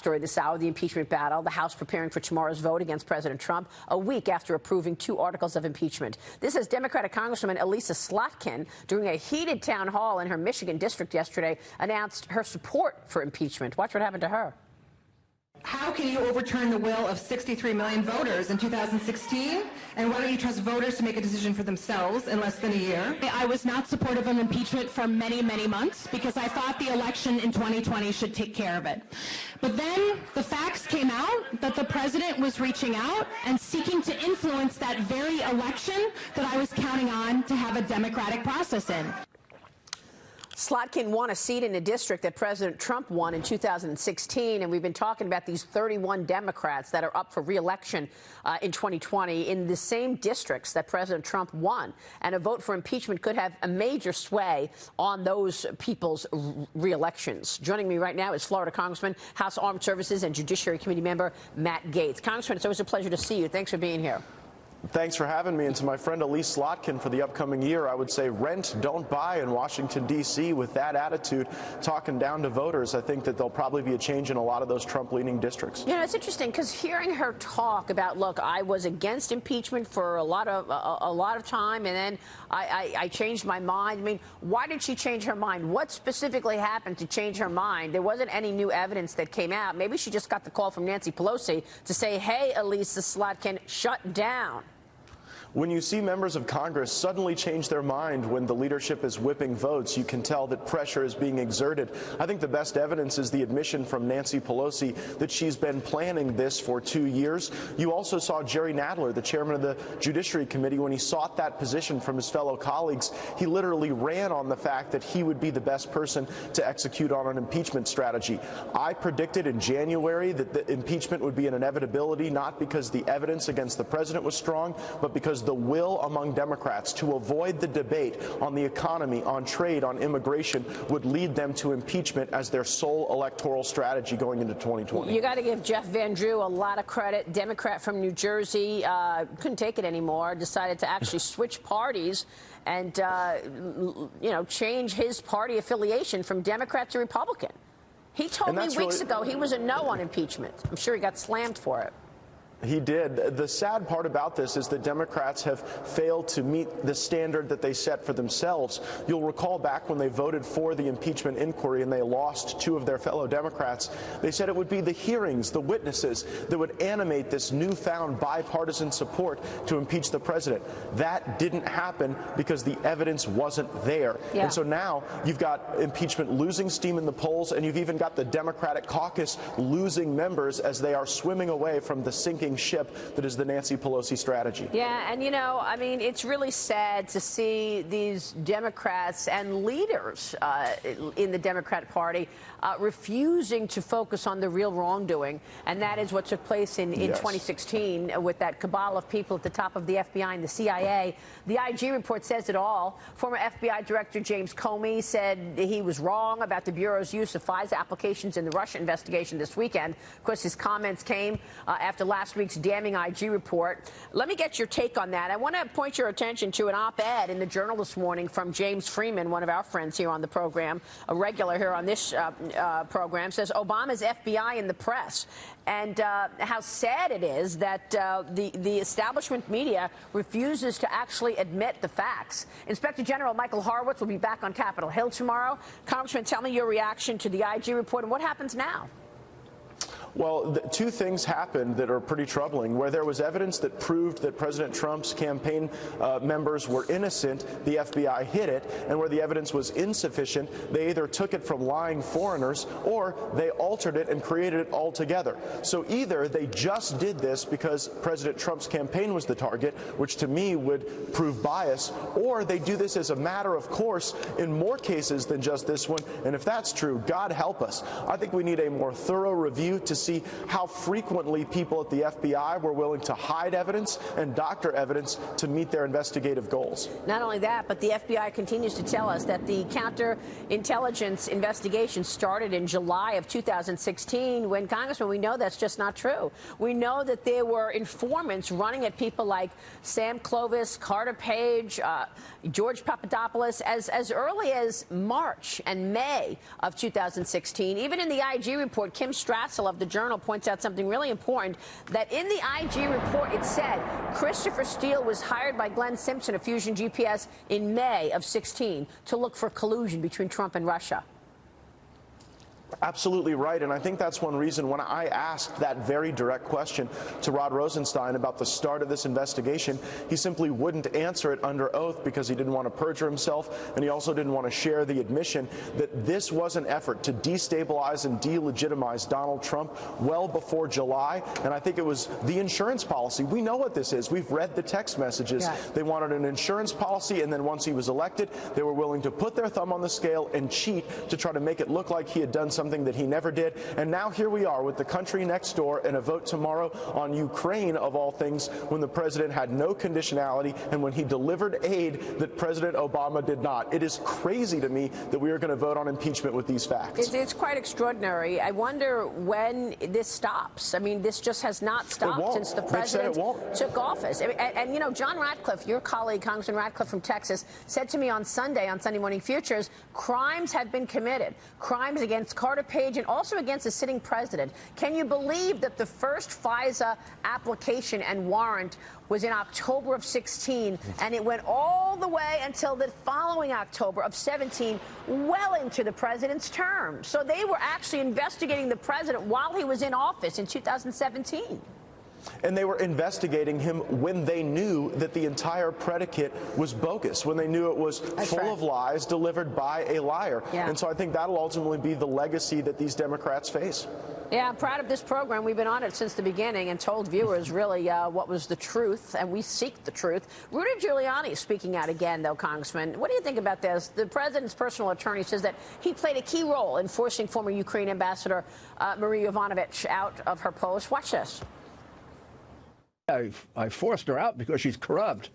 story this hour, the impeachment battle, the House preparing for tomorrow's vote against President Trump, a week after approving 2 articles of impeachment. This is Democratic Congresswoman Elisa Slotkin, during a heated town hall in her Michigan district yesterday, announced her support for impeachment. Watch what happened to her. How can you overturn the will of 63 million voters in 2016? And why don't you trust voters to make a decision for themselves in less than a year? I was not supportive of impeachment for many, many months because I thought the election in 2020 should take care of it. But then the facts came out that the president was reaching out and seeking to influence that very election that I was counting on to have a democratic process in. Slotkin won a seat in a district that President Trump won in 2016, and we've been talking about these 31 Democrats that are up for re-election in 2020 in the same districts that President Trump won. And a vote for impeachment could have a major sway on those people's re-elections. Joining me right now is Florida Congressman, House Armed Services and Judiciary Committee member Matt Gaetz. Congressman, it's always a pleasure to see you. Thanks for being here. Thanks for having me. And to my friend Elise Slotkin, for the upcoming year, I would say rent, don't buy in Washington, D.C. with that attitude, talking down to voters. I think that there'll probably be a change in a lot of those Trump-leaning districts. You know, it's interesting because hearing her talk about, look, I was against impeachment for a lot of time, and then I changed my mind. I mean, why did she change her mind? What specifically happened to change her mind? There wasn't any new evidence that came out. Maybe she just got the call from Nancy Pelosi to say, hey, Elisa Slotkin, shut down. When you see members of Congress suddenly change their mind when the leadership is whipping votes, you can tell that pressure is being exerted. I think the best evidence is the admission from Nancy Pelosi that she's been planning this for 2 years. You also saw Jerry Nadler, the chairman of the Judiciary Committee, when he sought that position from his fellow colleagues, he literally ran on the fact that he would be the best person to execute on an impeachment strategy. I predicted in January that the impeachment would be an inevitability, not because the evidence against the president was strong, but because the will among Democrats to avoid the debate on the economy, on trade, on immigration would lead them to impeachment as their sole electoral strategy going into 2020. You got to give Jeff Van Drew a lot of credit. Democrat from New Jersey, couldn't take it anymore, decided to actually switch parties and, change his party affiliation from Democrat to Republican. He told me weeks ago he was a no on impeachment. I'm sure he got slammed for it. He did. The sad part about this is that Democrats have failed to meet the standard that they set for themselves. You'll recall back when they voted for the impeachment inquiry and they lost 2 of their fellow Democrats, they said it would be the hearings, the witnesses that would animate this newfound bipartisan support to impeach the president. That didn't happen because the evidence wasn't there. Yeah. And so now you've got impeachment losing steam in the polls, and you've even got the Democratic caucus losing members as they are swimming away from the sinking ship that is the Nancy Pelosi strategy. Yeah, and I mean, it's really sad to see these Democrats and leaders in the Democrat Party refusing to focus on the real wrongdoing, and that is what took place in 2016 with that cabal of people at the top of the FBI and the CIA. The IG report says it all. Former FBI Director James Comey said he was wrong about the Bureau's use of FISA applications in the Russia investigation this weekend. Of course, his comments came after last week's damning IG report. Let me get your take on that. I want to point your attention to an op-ed in the Journal this morning from James Freeman, one of our friends here on the program, a regular here on this program, says Obama's FBI in the press, and how sad it is that the establishment media refuses to actually admit the facts. Inspector General Michael Horowitz will be back on Capitol Hill tomorrow. Congressman, tell me your reaction to the IG report and what happens now. Well, 2 things happened that are pretty troubling. Where there was evidence that proved that President Trump's campaign members were innocent, the FBI hid it, and where the evidence was insufficient, they either took it from lying foreigners or they altered it and created it altogether. So either they just did this because President Trump's campaign was the target, which to me would prove bias, or they do this as a matter of course in more cases than just this one. And if that's true, God help us. I think we need a more thorough review to see how frequently people at the FBI were willing to hide evidence and doctor evidence to meet their investigative goals. Not only that, but the FBI continues to tell us that the counterintelligence investigation started in July of 2016 when, Congressman, we know that's just not true. We know that there were informants running at people like Sam Clovis, Carter Page, George Papadopoulos as early as March and May of 2016. Even in the IG report, Kim Strassel of the Journal points out something really important, that in the IG report it said Christopher Steele was hired by Glenn Simpson of Fusion GPS in May of 16 to look for collusion between Trump and Russia. Absolutely right, and I think that's one reason when I asked that very direct question to Rod Rosenstein about the start of this investigation, he simply wouldn't answer it under oath because he didn't want to perjure himself, and he also didn't want to share the admission that this was an effort to destabilize and delegitimize Donald Trump well before July, and I think it was the insurance policy. We know what this is. We've read the text messages. Yeah. They wanted an insurance policy, and then once he was elected, they were willing to put their thumb on the scale and cheat to try to make it look like he had done something that he never did. And now here we are with the country next door and a vote tomorrow on Ukraine, of all things, when the president had no conditionality and when he delivered aid that President Obama did not. It is crazy to me that we are going to vote on impeachment with these facts. It's quite extraordinary. I wonder when this stops. I mean, this just has not stopped since the president took office. And, you know, John Ratcliffe, your colleague, Congressman Ratcliffe from Texas, said to me on Sunday Morning Futures, crimes have been committed. Crimes against Carter Page and also against the sitting president. Can you believe that the first FISA application and warrant was in October of 16, and it went all the way until the following October of 17, well into the president's term. So they were actually investigating the president while he was in office in 2017. And they were investigating him when they knew that the entire predicate was bogus, when they knew it was full of lies delivered by a liar. Yeah. And so I think that'll ultimately be the legacy that these Democrats face. Yeah, I'm proud of this program. We've been on it since the beginning and told viewers really what was the truth, and we seek the truth. Rudy Giuliani is speaking out again, though, Congressman. What do you think about this? The president's personal attorney says that he played a key role in forcing former Ukraine Ambassador Marie Yovanovitch out of her post. Watch this. I forced her out because she's corrupt.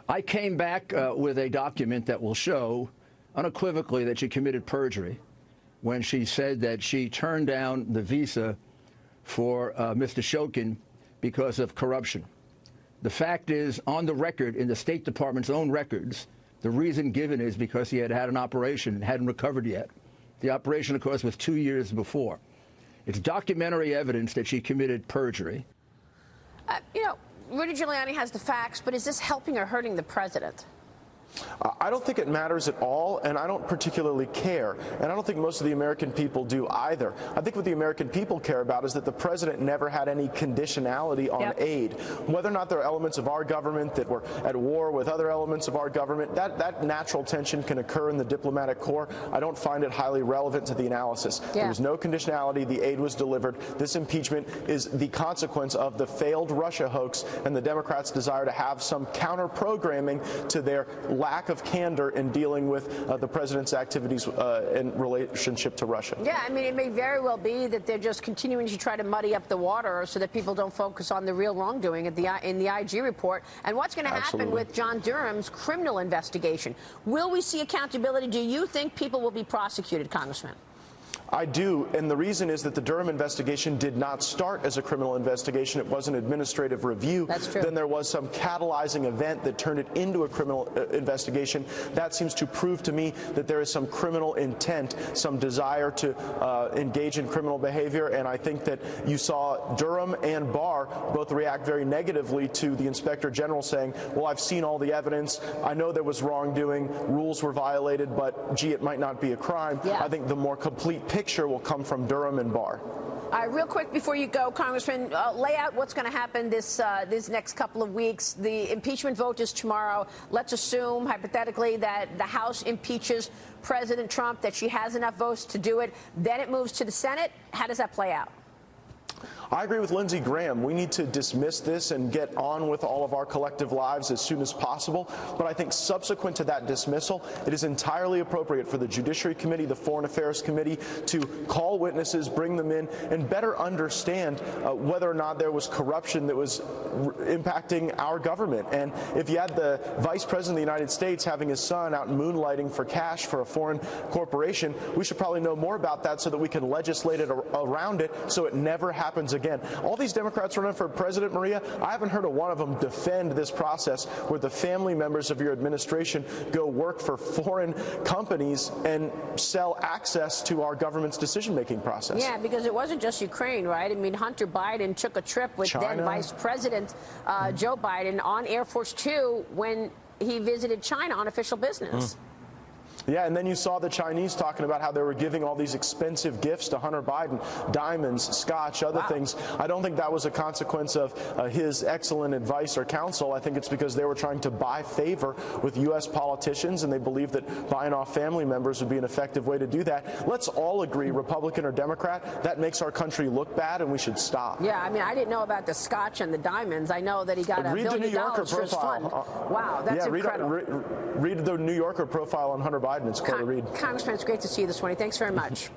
I came back with a document that will show unequivocally that she committed perjury when she said that she turned down the visa for Mr. Shokin because of corruption. The fact is, on the record, in the State Department's own records, the reason given is because he had had an operation and hadn't recovered yet. The operation, of course, was 2 years before. It's documentary evidence that she committed perjury. You know, Rudy Giuliani has the facts, but is this helping or hurting the president? I don't think it matters at all, and I don't particularly care. And I don't think most of the American people do either. I think what the American people care about is that the president never had any conditionality on aid. Whether or not there are elements of our government that were at war with other elements of our government, that natural tension can occur in the diplomatic corps. I don't find it highly relevant to the analysis. There was no conditionality. The aid was delivered. This impeachment is the consequence of the failed Russia hoax and the Democrats' desire to have some counter-programming to their lack of candor in dealing with the president's activities in relationship to Russia. Yeah, I mean, it may very well be that they're just continuing to try to muddy up the water so that people don't focus on the real wrongdoing in the IG report. And what's going to happen with John Durham's criminal investigation? Will we see accountability? Do you think people will be prosecuted, Congressman? I do, and the reason is that the Durham investigation did not start as a criminal investigation. It was an administrative review. That's true. Then there was some catalyzing event that turned it into a criminal investigation. That seems to prove to me that there is some criminal intent, some desire to engage in criminal behavior, and I think that you saw Durham and Barr both react very negatively to the Inspector General saying, well, I've seen all the evidence. I know there was wrongdoing. Rules were violated, but, gee, it might not be a crime. Yeah. I think the more complete picture will come from Durham and Barr. All right, real quick before you go, Congressman, lay out what's going to happen this next couple of weeks. The impeachment vote is tomorrow. Let's assume, hypothetically, that the House impeaches President Trump, that she has enough votes to do it. Then it moves to the Senate. How does that play out? I agree with Lindsey Graham. We need to dismiss this and get on with all of our collective lives as soon as possible. But I think subsequent to that dismissal, it is entirely appropriate for the Judiciary Committee, the Foreign Affairs Committee, to call witnesses, bring them in, and better understand whether or not there was corruption that was impacting our government. And if you had the Vice President of the United States having his son out moonlighting for cash for a foreign corporation, we should probably know more about that so that we can legislate it around it so it never happens again. again. All these Democrats running for president, Maria, I haven't heard of one of them defend this process where the family members of your administration go work for foreign companies and sell access to our government's decision-making process. Yeah, because it wasn't just Ukraine, right? I mean, Hunter Biden took a trip with China. then Vice President Joe Biden on Air Force Two when he visited China on official business. Yeah, and then you saw the Chinese talking about how they were giving all these expensive gifts to Hunter Biden, diamonds, scotch, other things. I don't think that was a consequence of his excellent advice or counsel. I think it's because they were trying to buy favor with U.S. politicians, and they believe that buying off family members would be an effective way to do that. Let's all agree, Republican or Democrat, that makes our country look bad, and we should stop. Yeah, I mean, I didn't know about the scotch and the diamonds. I know that he got $1 billion for his fund. Wow, that's incredible. Read the New Yorker profile on Hunter Biden. It's quite a read. Congressman, it's great to see you this morning. Thanks very much.